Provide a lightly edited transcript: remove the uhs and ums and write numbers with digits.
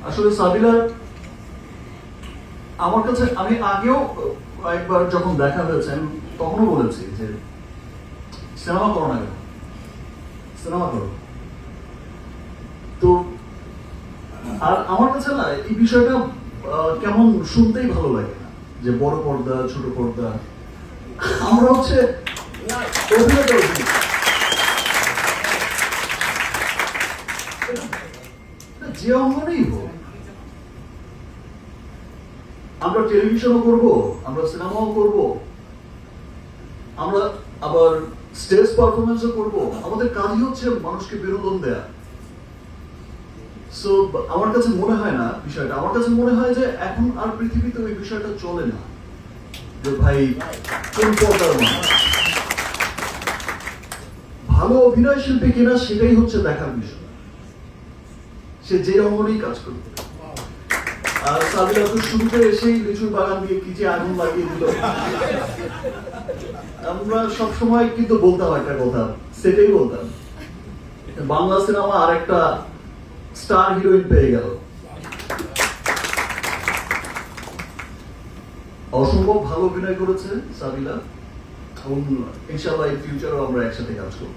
আসলে সাবিলা আমার কাছে, আমি আগেও একবার যখন দেখা হয়েছে আমি তখনও বলেছি যে সিনেমা করো না কেন, সিনেমা করো। তো আর আমার কাছে না এই বিষয়টা কেমন শুনতেই ভালো লাগে না যে বড় পর্দা ছোট পর্দা। আমরা হচ্ছে অভিনেতা, যে অঙ্গনেই হোক, আমরা টেলিভিশনও করব, আমরা সিনেমাও করব, আমরা আবার স্টেজ পারফরমেন্সও করব। আমাদের কাজই হচ্ছে মানুষকে বিনোদন দেয়া। সো আমার কাছে মনে হয় না বিষয়টা, আমার কাছে মনে হয় যে এখন আর পৃথিবীতে ওই বিষয়টা চলে না যে ভাই কোন পর্দার মানুষ ভালো অভিনয় শিল্পী কিনা সেটাই হচ্ছে দেখার বিষয়, সে যে অঙ্গনেই কাজ করবে। আর সাবিলা তো শুরুতে এসেই লিচুর বাগান দিয়ে কি যে আগুন লাগিয়ে দিল। আমরা সবসময় কিন্তু বলতাম একটা কথা, সেটাই বলতাম, বাংলা সিনেমা আর একটা স্টার হিরোইন পেয়ে গেল। অসম্ভব ভালো অভিনয় করেছে সাবিলা এবং ইনশাআল্লাহ ইন ফিউচারও আমরা একসাথে কাজ করব।